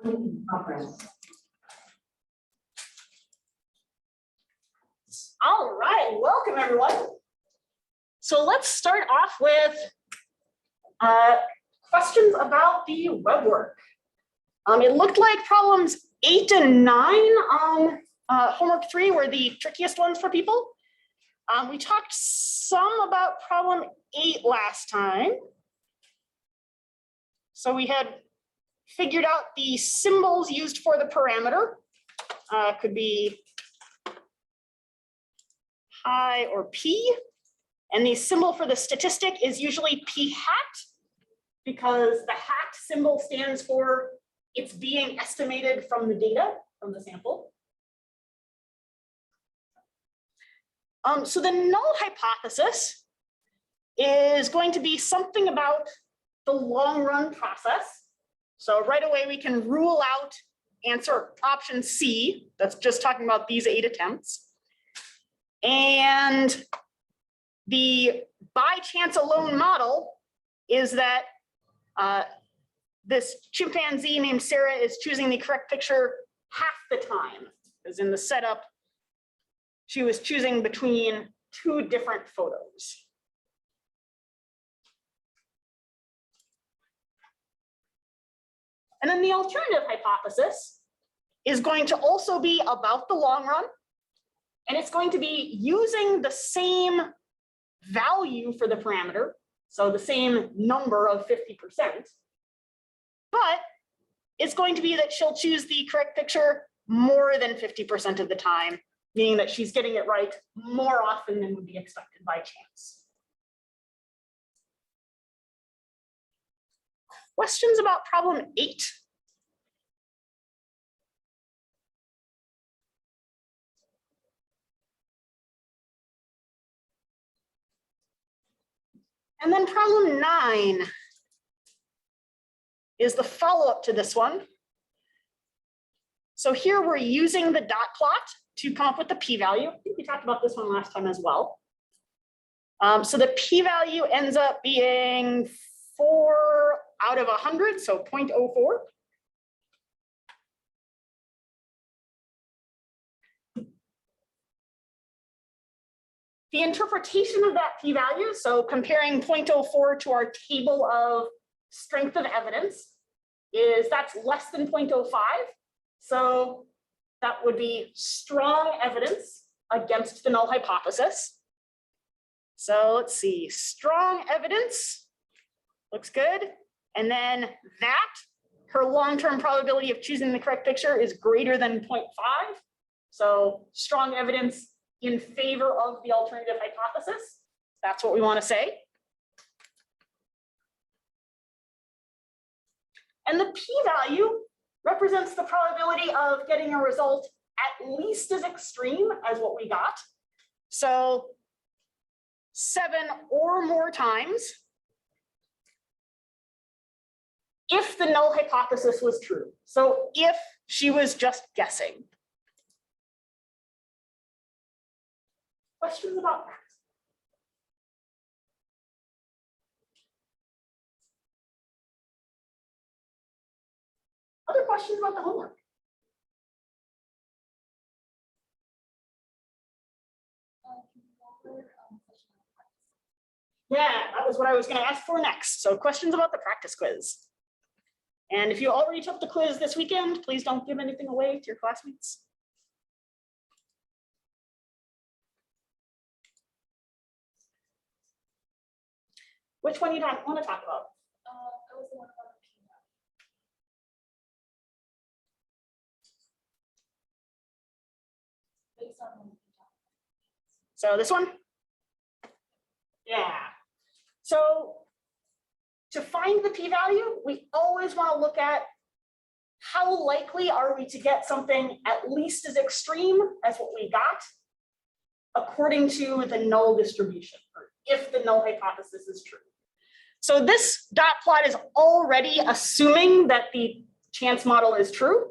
All right, welcome everyone. So let's start off with questions about the web work. It looked like problems 8 and 9 on homework 3 were the trickiest ones for people. We talked some about problem 8 last time. So we had figured out the symbols used for the parameter. Could be I or P. And the symbol for the statistic is usually P hat, because the hat symbol stands for it's being estimated from the data, from the sample. So the null hypothesis is going to be something about the long run process. So right away we can rule out answer option C, that's just talking about these 8 attempts. And the by chance alone model is that this chimpanzee named Sarah is choosing the correct picture half the time, because in the setup, she was choosing between 2 different photos. And then the alternative hypothesis is going to also be about the long run. And it's going to be using the same value for the parameter, so the same number of 50%, but it's going to be that she'll choose the correct picture more than 50% of the time, meaning that she's getting it right more often than would be expected by chance. Questions about problem 8? And then problem 9 is the follow-up to this one. So here we're using the dot plot to come up with the p-value. I think we talked about this one last time as well. So the p-value ends up being 4 out of 100, so 0.04. The interpretation of that p-value, so comparing 0.04 to our table of strength of evidence, is that's less than 0.05. So that would be strong evidence against the null hypothesis. So let's see, strong evidence, looks good. And then that, her long-term probability of choosing the correct picture is greater than 0.5. So strong evidence in favor of the alternative hypothesis. That's what we want to say. And the p-value represents the probability of getting a result at least as extreme as what we got. So 7 or more times if the null hypothesis was true. So if she was just guessing. Questions about that? Other questions about the homework? Yeah, that was what I was going to ask for next. So questions about the practice quiz. And if you already took the quiz this weekend, please don't give anything away to your classmates. Which one do you want to talk about? That was the one about the based on So this one? Yeah. So to find the p-value, we always want to look at how likely are we to get something at least as extreme as what we got according to the null distribution, or if the null hypothesis is true. So this dot plot is already assuming that the chance model is true.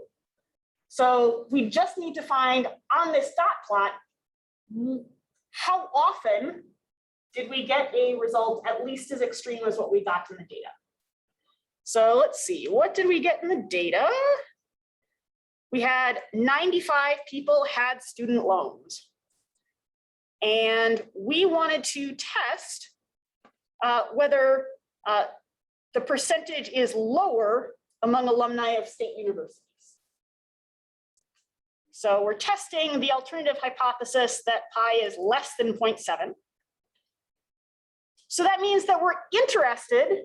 So we just need to find on this dot plot, how often did we get a result at least as extreme as what we got in the data? So let's see, what did we get in the data? we had 95 people had student loans. And we wanted to test whether the percentage is lower among alumni of state universities. So we're testing the alternative hypothesis that pi is less than 0.7. So that means that we're interested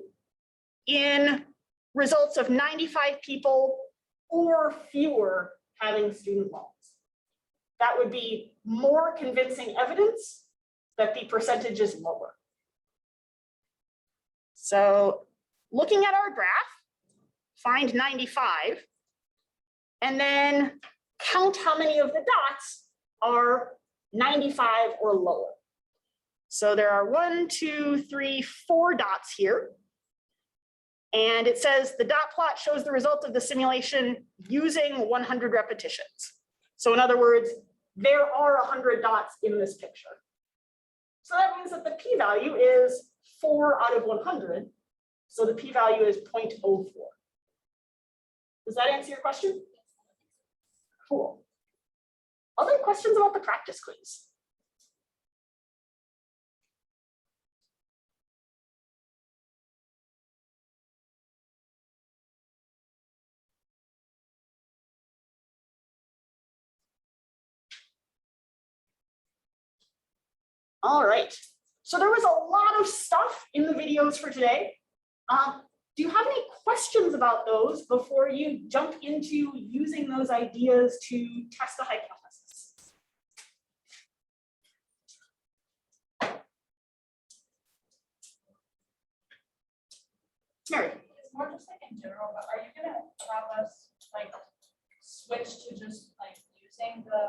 in results of 95 people or fewer having student loans. That would be more convincing evidence that the percentage is lower. So looking at our graph, find 95, and then count how many of the dots are 95 or lower. So there are 1, 2, 3, 4 dots here. And it says the dot plot shows the result of the simulation using 100 repetitions. So in other words, there are 100 dots in this picture. So that means that the p-value is 4 out of 100. So the p-value is 0.04. Does that answer your question? Cool. Other questions about the practice quiz? All right, so there was a lot of stuff in the videos for today. Do you have any questions about those before you jump into using those ideas to test a hypothesis? Mary. It's more just like in general, but are you gonna have us like switch to just like using the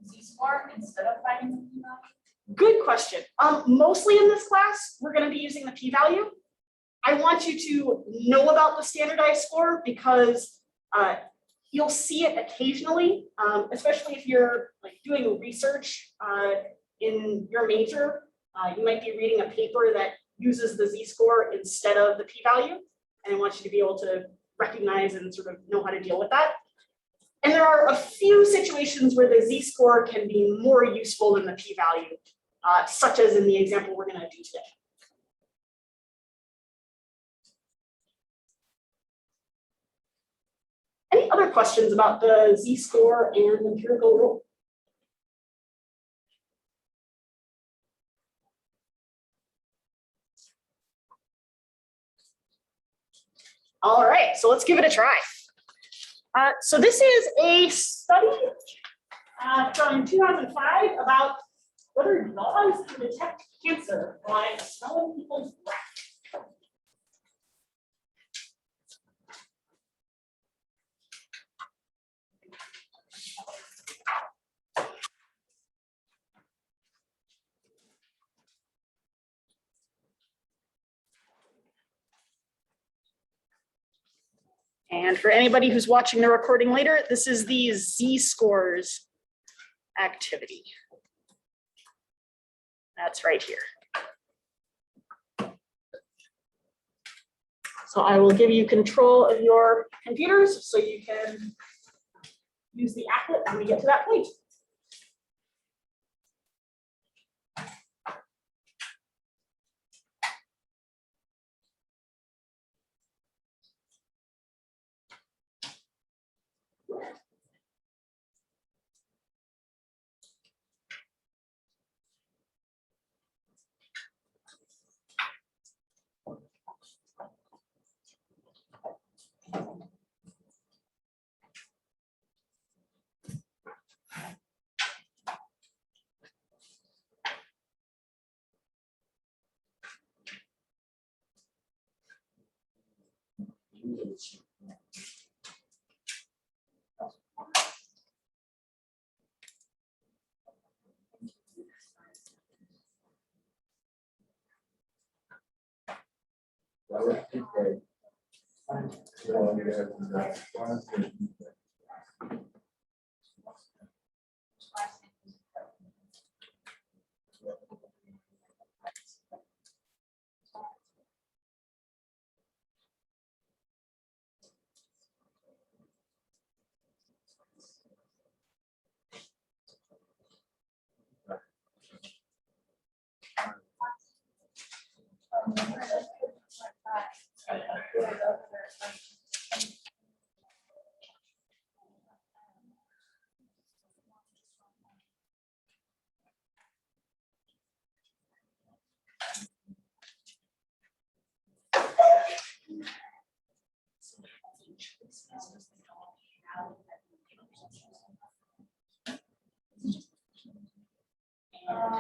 Z-score instead of finding the p-value? Good question. Mostly in this class, we're going to be using the p-value. I want you to know about the standardized score because you'll see it occasionally, especially if you're like doing research in your major. You might be reading a paper that uses the Z-score instead of the p-value, and I want you to be able to recognize and sort of know how to deal with that. And there are a few situations where the Z-score can be more useful than the p-value, such as in the example we're going to do today. Any other questions about the Z-score and empirical rule? All right, so let's give it a try. So this is a study from 2005 about whether dogs can detect cancer by smelling people's breath. And for anybody who's watching the recording later, this is the Z-scores activity. That's right here. So I will give you control of your computers so you can use the applet when we get to that point.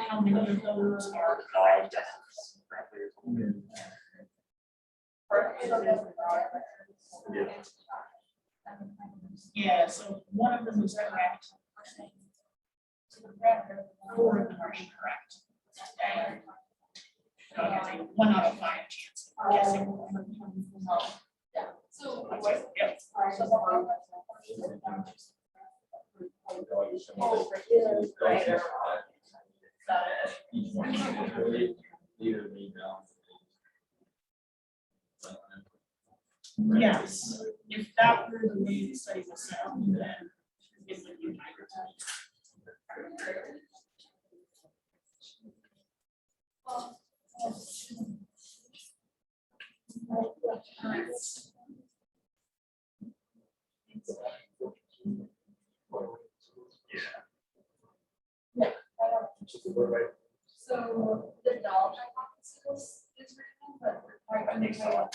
How many of those are yeah, so one of them is correct. So the parameter, 4 of them are incorrect. And so it's a 1 out of 5 chance of guessing. So. Yep. Yes, if that were the way the study was set up, then it would be hybrid. So the null hypothesis is written, but I think so.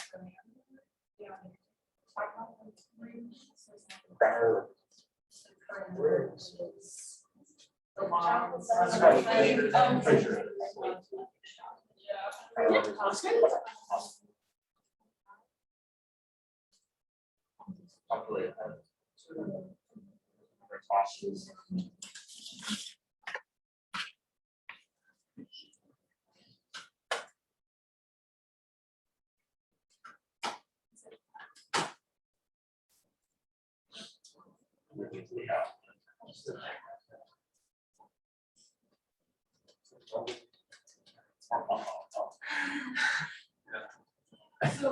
So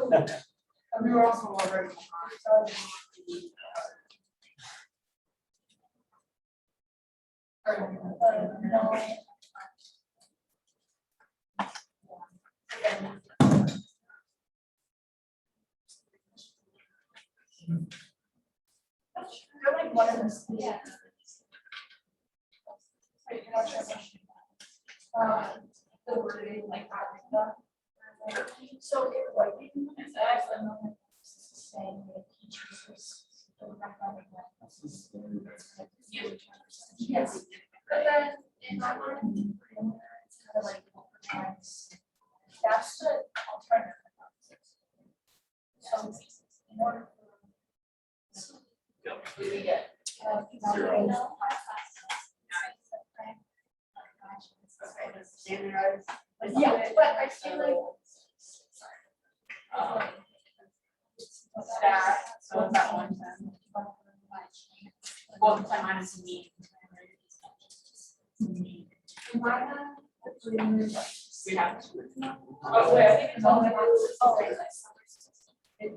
we were also already. You're like one of those. Yeah. The wording like that. So it like it's actually saying that he chooses. Yes, but then in my mind, it's kind of like that's the alternative. So in order for we get standardized. Yeah, but I feel like. That, so that one. Well, minus me. We have. Oh, wait, I think it's only.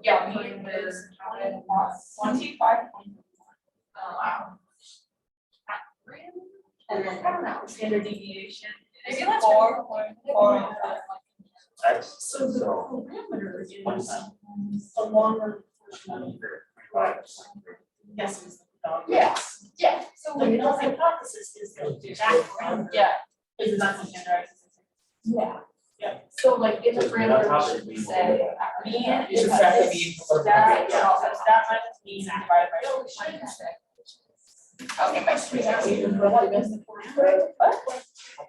Yeah, me and Liz. 25. Oh, wow. And then, I don't know, standard deviation. Maybe that's 4 or. So the parameter is a longer portion of guesses. Yes, yeah, so The we null don't. hypothesis is the background. Yeah. Is not standardized. Yeah. Yeah. So like in the parameter, we say mean. You subtract the mean from the That, parameter. yeah, so that minus mean divided by. Okay, but we have to really miss the point. What? I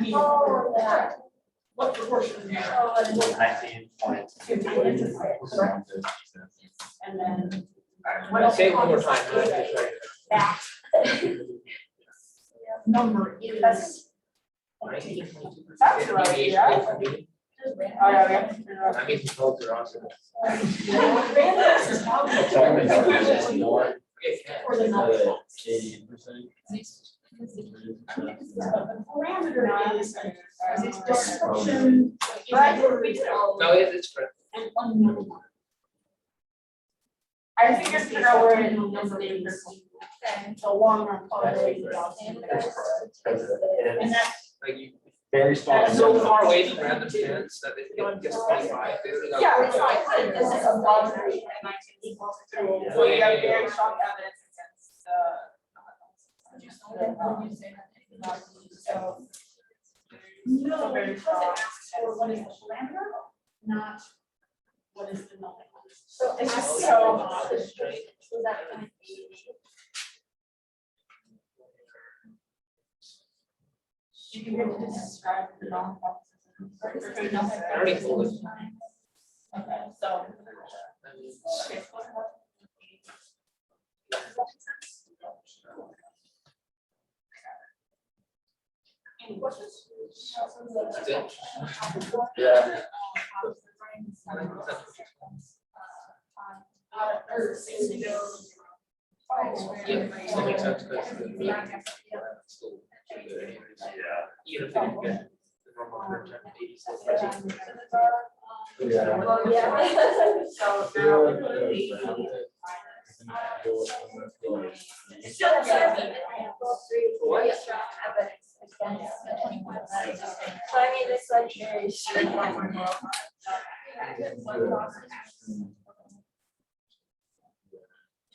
mean, Oh, yeah. what proportion? Oh, and 19.2. And then. What else? Say it one more time. That number is. That's right, yeah. Oh, yeah, I mean, both are awesome. Randomness is how we for the null. Parameter is description. No, it's correct. I think just figure out where it is. It's a long run. And that's Like you, very small. so far away from random chance that it gets 25. Yeah, it's fine, this is a boundary and I can equal to three, so you have very strong evidence against so. No, very because strong. it asks for what is the parameter, not what is the null. So It's it's just so. so that kind of- You can really describe the non-hypothesis. I already told it. Okay, so. Any questions? That's it. Yeah. Or sixty Yeah, that makes sense, because even if they didn't get the normal curve time, 80 still catching. Yeah. Well, yeah. So now we're gonna be. It's still What? So I mean, it's like very straightforward.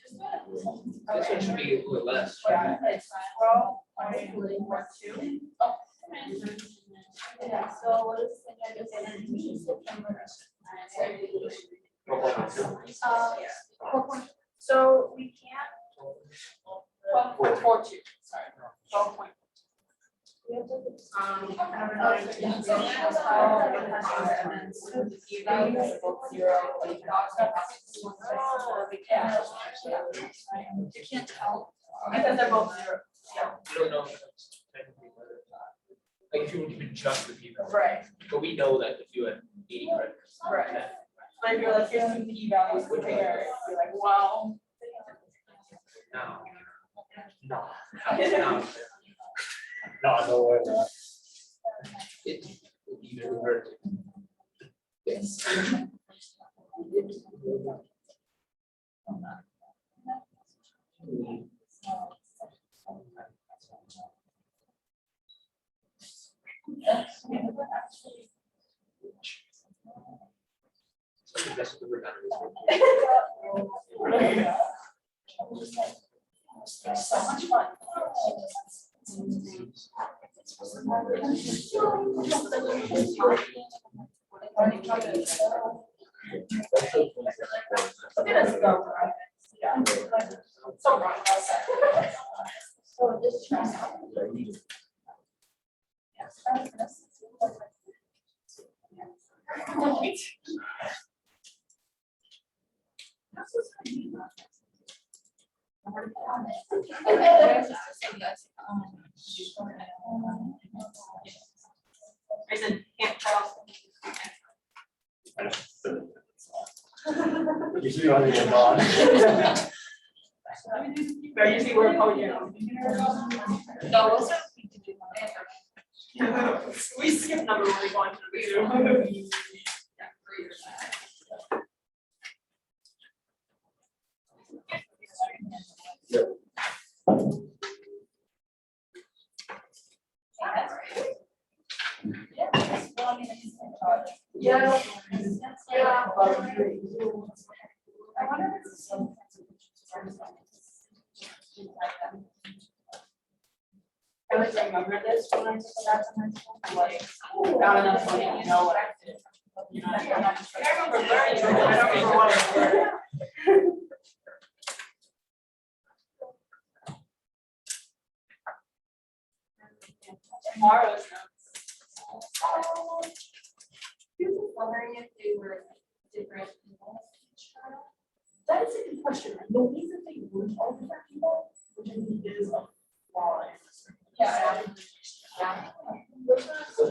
This one should be a little less. Yeah, it's 12, 2. Oh. Yeah, so what is so we can't. 12.42, sorry, 12. You can't tell. Because they're both 0. Yeah. You don't know if it's technically whether, like if you would even just the p-value, Right, but we know that if you had 80 credits. right. But if you're like, here's some p-values compared, you're like, well. No. No. No. No, no way. Not. It would even revert. Yes. So that's what the redundancy So much fun. So wrong. So just try. I said, can't tell. Usually on the bond. But usually we're podium. No, we'll start. We skip number when we go into the Yeah. Yeah. I wonder if it's some. I always remember this when I took that to my school, like, not enough money, you know what I did. You know, I remember learning, but I don't remember what I learned. Tomorrow's notes. He was wondering if they were different people. That is a good question. I believe that they would all different people, which I think is a flaw. Yeah. Yeah. Which one is the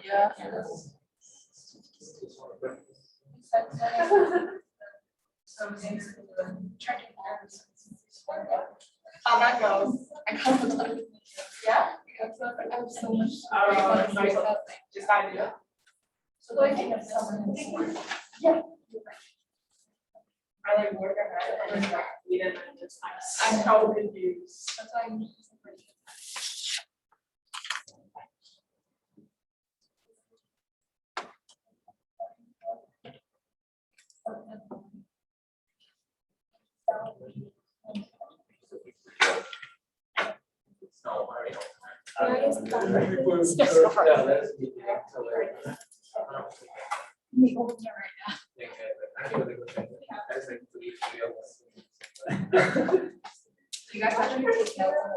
yeah. How that goes. Yeah. I have so much. Just I do. So like in the summer. I like work ahead. We didn't just, I'm so confused. That's why I'm. It's not worry. Just go for it. Yeah, that's. Me open it right now. You guys actually take notes.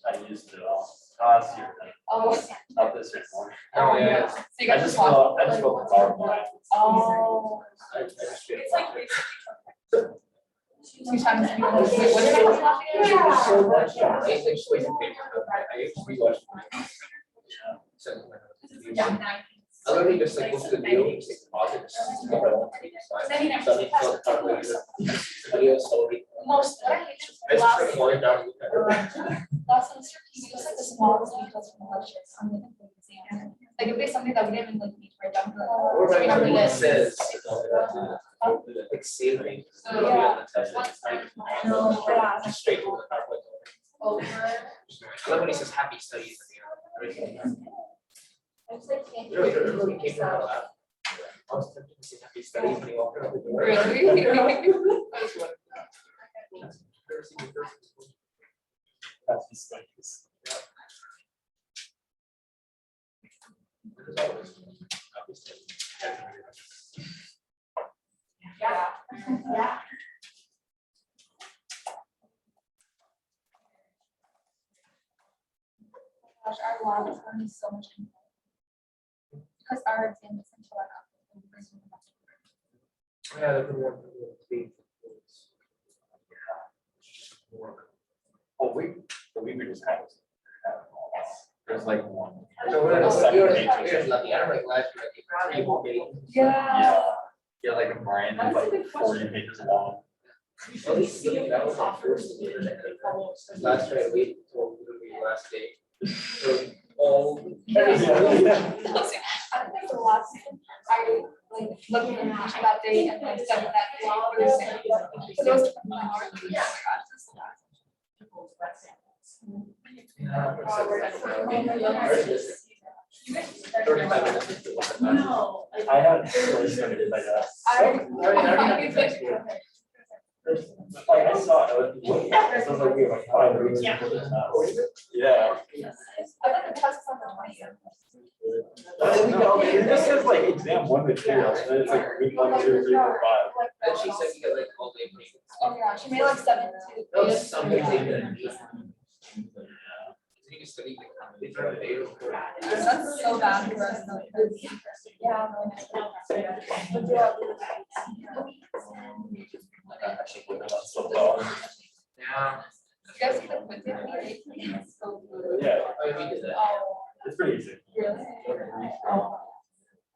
I used to, last year, Oh, not this year. Oh, yeah. so you guys just watch. I just built the PowerPoint. Oh. It's like. 2 times. Wait, what did I watch again? So much. I used to rewatch. So. Yeah. I literally just like look at the video, just pause it, just go right on to the side. So I need to calculate the video slowly. Most, what I hate is I just last, try to slow it down and look at it. last semester, he was like the smallest details from the lectures on the exam. Like if there's something that we didn't even like need to write down. Or we don't if need it it. says, like saving, it's gonna be on the test, it's not just straight to the PowerPoint. Over. I love when he says happy studies at the end. I was like, can't. Really came from the lab. I was tempted to say happy studies when he walked out the door. Really? That's the studies. Yeah. Yeah. Gosh, our lab is learning so much info. Because our exam is until like Yeah, the one. Oh, we just had. There's like one. So Like a second page. we're lucky, I don't like last year, I think 3 whole days. Yeah. Yeah, like a brand, is like 40 pages long. At least that was our first year. Last year, I waited until literally the last day. So all. I think the last, I like looking at that day and like studying that law for the same. Because it was. Oh my gosh, this is the last. No. I had first studies, I guess. Like I saw it, it was like we were like 5 weeks before the test. Yeah. I thought the test was on the 20th. No, it just says like exam 1 materials, and it's like week 1, 2, 3, 4, 5. And she said you get like all day. Oh yeah, she made like 7 to. That was something they did. You can study like different days. That's so bad for us. Yeah. So well. Yeah. You guys see the quiz that we did? It's so good. Yeah, Oh, we did that. Oh, it's pretty easy. really? Oh.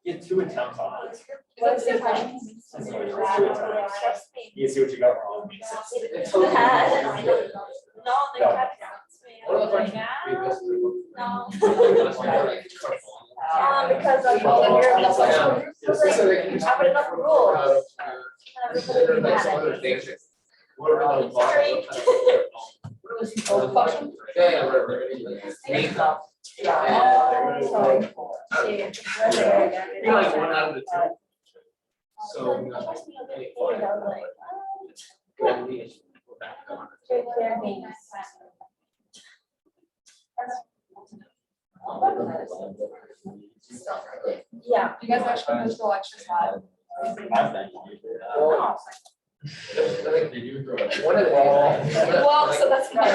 You get 2 attempts on it. What's the question? So you get 2 attempts. You can see what you got wrong. It's totally good. No, they No. kept What about like, we missed the- no. Because like, all the years. Yeah. So they can- I would enough rules. There are like some other things that- What are the Straight. Function? Yeah, yeah, whatever. Makeup. You're like 1 out of the 2. So. We're back on. Yeah. You guys actually go to the lectures live? Well, one of the. Well, so that's not.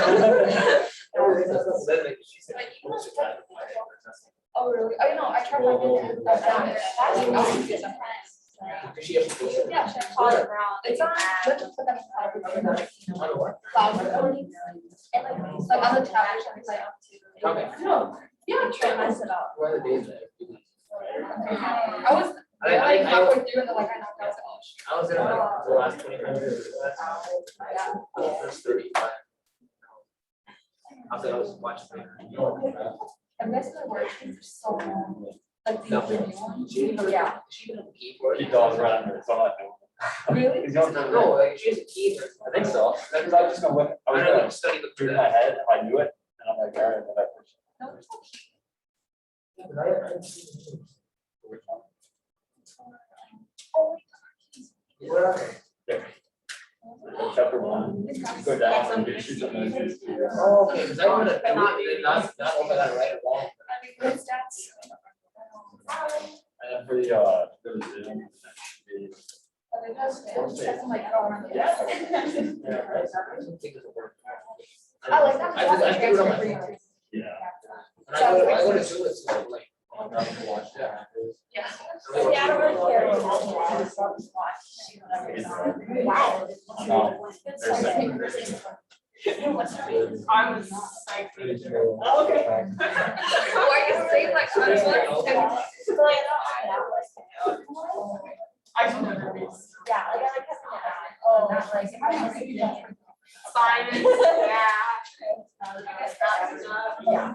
Oh, really? I know, I tried my good. She has to go. Yeah, sure. Cloud Brown. It's on, let's just put them in cloud. On what? Cloud recordings. And like on the tab, or something like. Okay. Yeah, Try to mess it up. One of the days that. I was like halfway through and then like I knocked out. I was there like the last 20 minutes. Yeah. First 35. I was watching. I missed the worksheets for so long. Like No. the new one? She didn't have a, Yeah. she didn't have a key for it. He does right under it, so I'm not doing it. Really? He's going to. No, like she has a key. I think so, because I was just gonna look, I I was don't know, gonna study the. do it in my head if I knew it, and I'm like, all right, well, that person. No, there's no key. Yeah, but I- Which one? Oh, Where are they? There. Chapter one, go down and do shoot something. Oh, okay, because I would have, not know if I got it right or wrong. I mean, good stats. And then for the, there was Zoom, that should be- But it does, I'm like, I don't remember. Yeah. Yeah, right. I don't think it'll work. I like that. I do it on my phone. Yeah. And I would assume it's like, I'm not gonna watch that. Yeah. Yeah, I don't really care. Wow. No, there's a- I was psyched. Oh, okay. Why you saying like? I just never read. Yeah, like I like having that. Oh, not like. Simon, yeah. I guess that's enough. Yeah.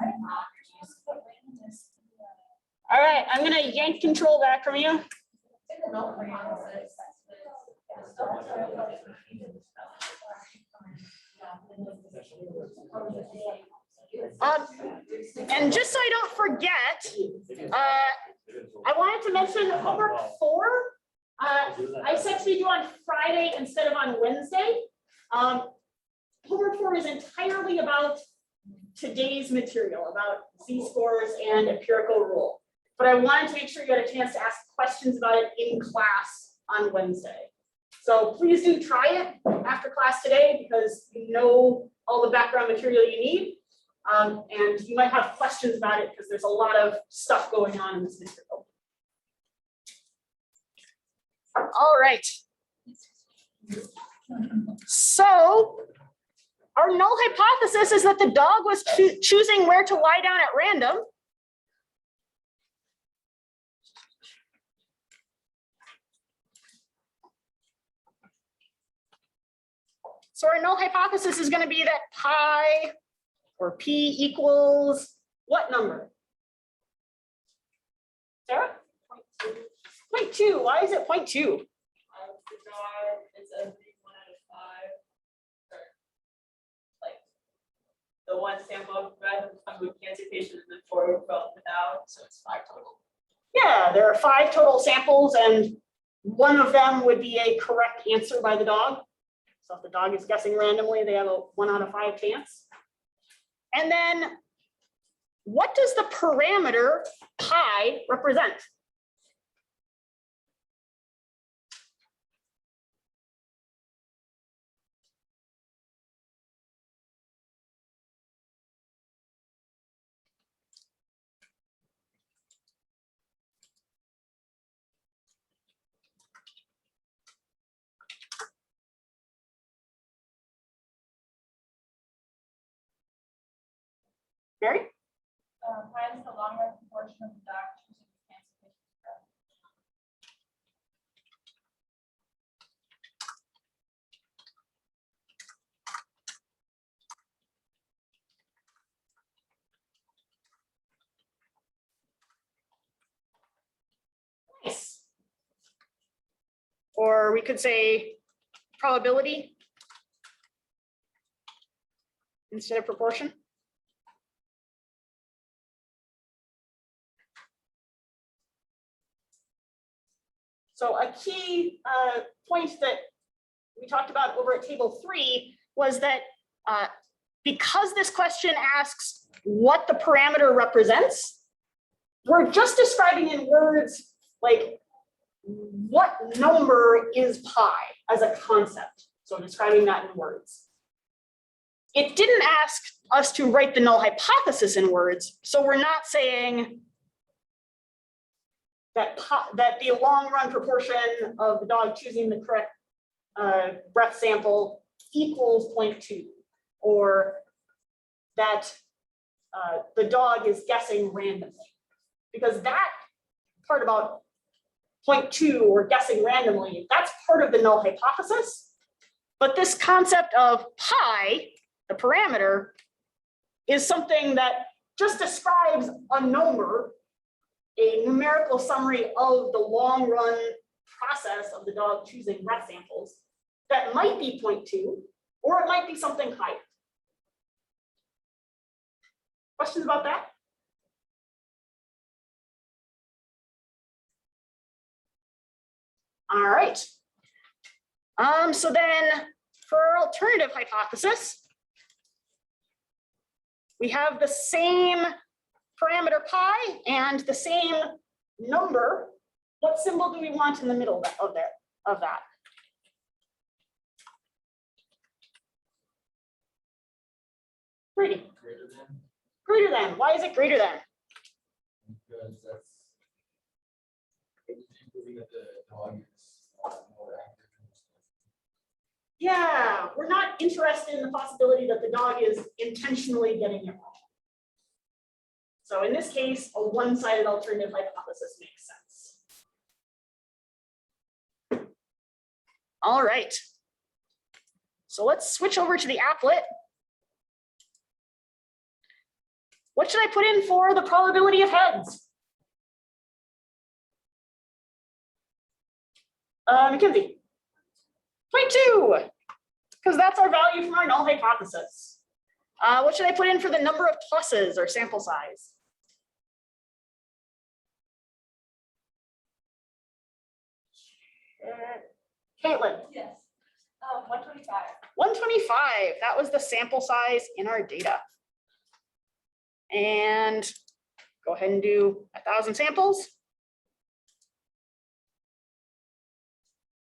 All right, I'm gonna yank control back from you. And just so I don't forget, I wanted to mention homework 4. I said to be due on Friday instead of on Wednesday. Homework 4 is entirely about today's material, about Z-scores and empirical rule. But I wanted to make sure you had a chance to ask questions about it in class on Wednesday. So please do try it after class today because you know all the background material you need. And you might have questions about it because there's a lot of stuff going on in this material. All right. So our null hypothesis is that the dog was choosing where to lie down at random. So our null hypothesis is going to be that pi or p equals what number? Sarah? 0.2. Why is it 0.2? It's every 1 out of 5. Like the one sample of breath from a cancer patient and then 4 from without, so it's 5 total. Yeah, there are 5 total samples and one of them would be a correct answer by the dog. So if the dog is guessing randomly, they have a 1 out of 5 chance. And then what does the parameter pi represent? Mary? Pi is the long run proportion of the dog choosing the cancer patient's breath. Nice. Or we could say probability instead of proportion. So a key point that we talked about over at table 3 was that because this question asks what the parameter represents, we're just describing in words like what number is pi as a concept. So describing that in words. It didn't ask us to write the null hypothesis in words, so we're not saying that the long run proportion of the dog choosing the correct breath sample equals 0.2, or that the dog is guessing randomly. Because that part about 0.2 or guessing randomly, that's part of the null hypothesis. But this concept of pi, the parameter, is something that just describes a number a numerical summary of the long run process of the dog choosing breath samples that might be 0.2, or it might be something higher. Questions about that? All right. So then for our alternative hypothesis, we have the same parameter pi and the same number. What symbol do we want in the middle of that? Greater. Greater than. Why is it greater than? Because that's proving that the dog is more active. Yeah, we're not interested in the possibility that the dog is intentionally getting it wrong. So in this case, a one-sided alternative hypothesis makes sense. All right. So let's switch over to the applet. What should I put in for the probability of heads? Mackenzie. 0.2, because that's our value from our null hypothesis. What should I put in for the number of pluses or sample size? Caitlin. Yes. 125. 125, that was the sample size in our data. And go ahead and do 1,000 samples.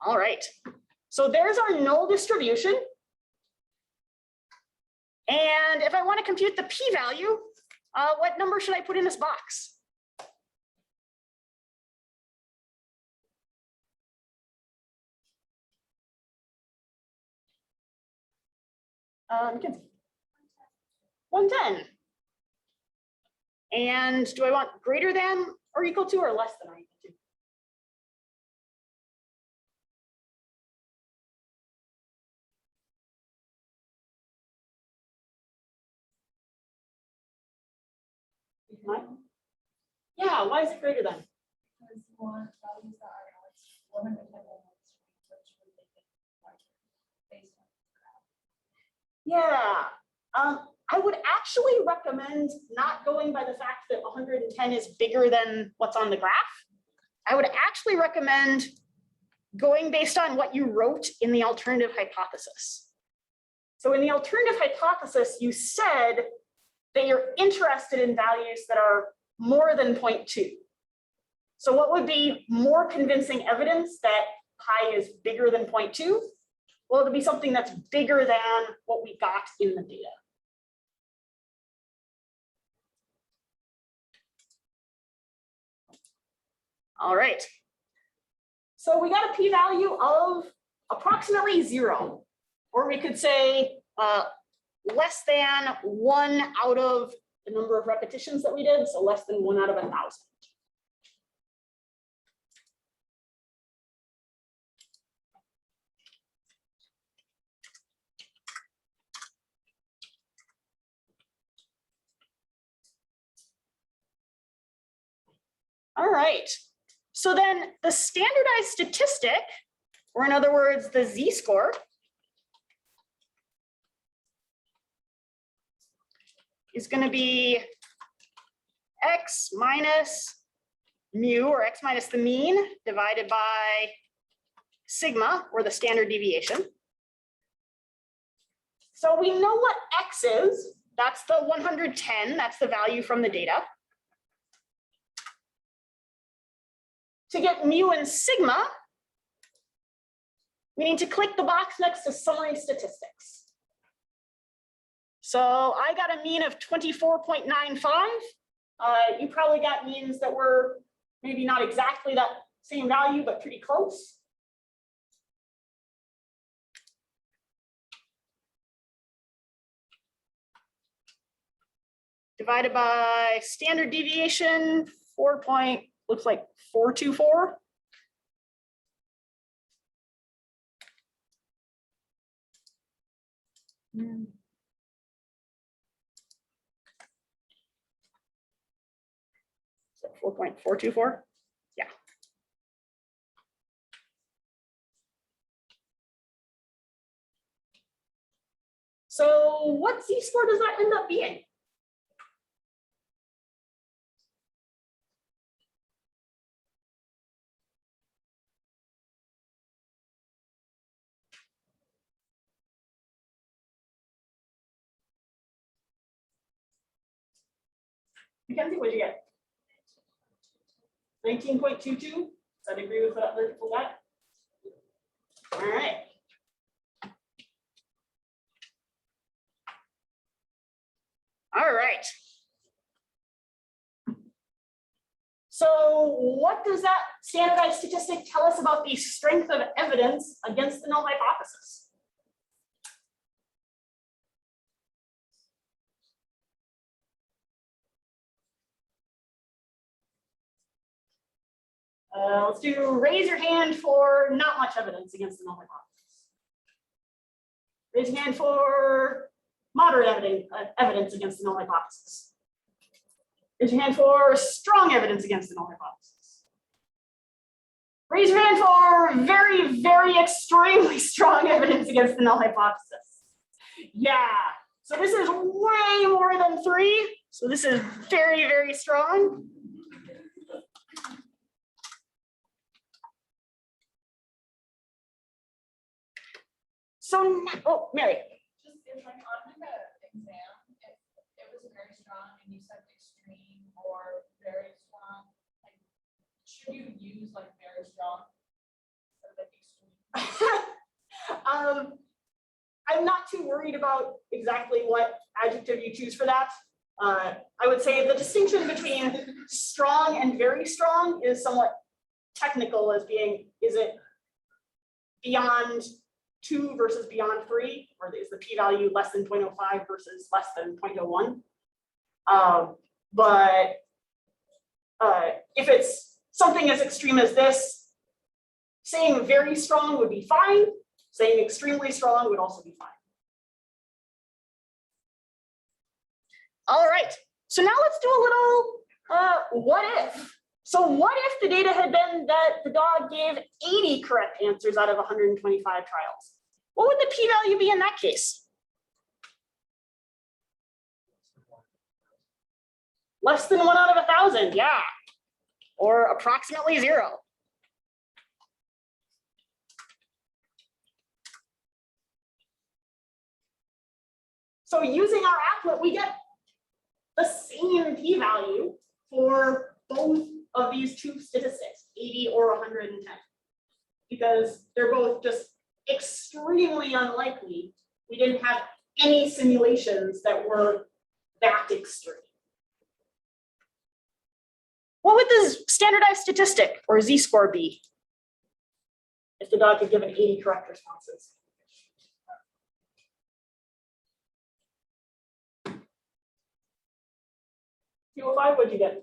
All right, so there's our null distribution. And if I want to compute the p-value, what number should I put in this box? Mackenzie. 110. And do I want greater than or equal to or less than or equal to? Yeah, why is it greater than? Because you want values that are like 110 which would make it larger based on the graph. Yeah, I would actually recommend not going by the fact that 110 is bigger than what's on the graph. I would actually recommend going based on what you wrote in the alternative hypothesis. So in the alternative hypothesis, you said that you're interested in values that are more than 0.2. So what would be more convincing evidence that pi is bigger than 0.2? Well, it'll be something that's bigger than what we got in the data. All right. So we got a p-value of approximately 0, or we could say less than 1 out of the number of repetitions that we did, so less than 1 out of 1,000. All right, so then the standardized statistic, or in other words, the z-score, is going to be x minus mu, or x minus the mean, divided by sigma, or the standard deviation. So we know what x is. That's the 110. That's the value from the data. To get mu and sigma, we need to click the box next to summary statistics. So I got a mean of 24.95. You probably got means that were maybe not exactly that same value, but pretty close. Divided by standard deviation, looks like 424. 4.424? Yeah. So what z-score does that end up being? Mackenzie, what'd you get? 19.22? Does that agree with that? All right. All right. So what does that standardized statistic tell us about the strength of evidence against the null hypothesis? Let's do raise your hand for not much evidence against the null hypothesis. Raise your hand for moderate evidence against the null hypothesis. Raise your hand for strong evidence against the null hypothesis. Raise your hand for very, very extremely strong evidence against the null hypothesis. Yeah, so this is way more than 3. So this is very, very strong. So, oh, Mary. Just if like on like a exam, if it was very strong and you said extreme or very strong, like should you use like very strong or like extreme? I'm not too worried about exactly what adjective you choose for that. I would say the distinction between strong and very strong is somewhat technical as being, is it beyond 2 versus beyond 3, or is the p-value less than 0.05 versus less than 0.01? But if it's something as extreme as this, saying very strong would be fine. Saying extremely strong would also be fine. All right, so now let's do a little what if. So what if the data had been that the dog gave 80 correct answers out of 125 trials? What would the p-value be in that case? Less than 1 out of 1,000, yeah. Or approximately 0. So using our applet, we get the same p-value for both of these two statistics, 80 or 110, because they're both just extremely unlikely. We didn't have any simulations that were that extreme. What would the standardized statistic or z-score be if the dog had given 80 correct responses? Q05, what'd you get?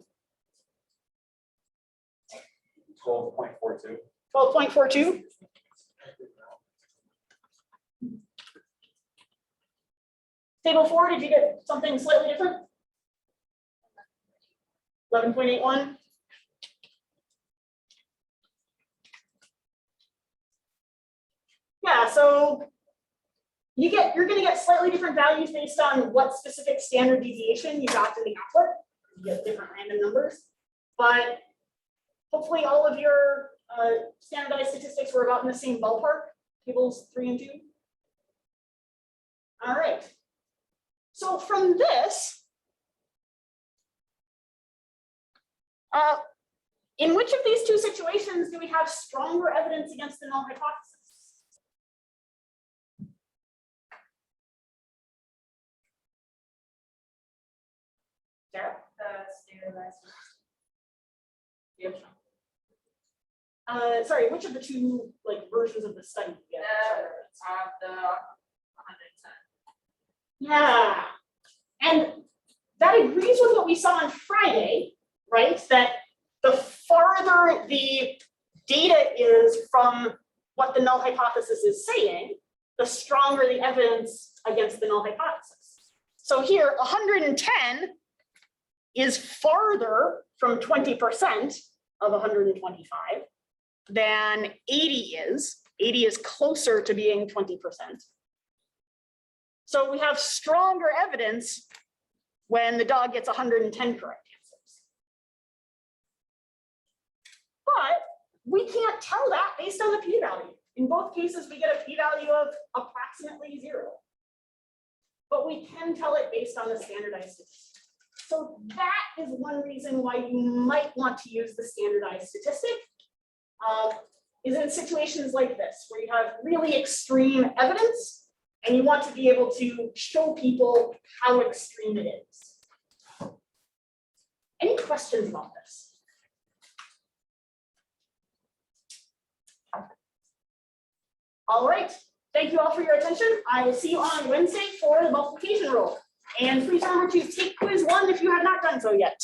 12.42. 12.42? Table 4, did you get something slightly different? 11.81? Yeah, so you're going to get slightly different values based on what specific standard deviation you got in the applet. You get different random numbers, but hopefully all of your standardized statistics were about in the same ballpark, tables 3 and 2. All right. So from this, in which of these two situations do we have stronger evidence against the null hypothesis? Sarah? The standardized. Yep. Sorry, which of the two versions of the study? The 110. Yeah, and that agrees with what we saw on Friday, right? That the farther the data is from what the null hypothesis is saying, the stronger the evidence against the null hypothesis. So here, 110 is farther from 20% of 125 than 80 is. 80 is closer to being 20%. So we have stronger evidence when the dog gets 110 correct answers. But we can't tell that based on the p-value. In both cases, we get a p-value of approximately 0. But we can tell it based on the standardized statistic. So that is one reason why you might want to use the standardized statistic. Is in situations like this, where you have really extreme evidence and you want to be able to show people how extreme it is. Any questions about this? All right, thank you all for your attention. I will see you on Wednesday for the multiplication rule. And please remember to take quiz 1 if you have not done so yet.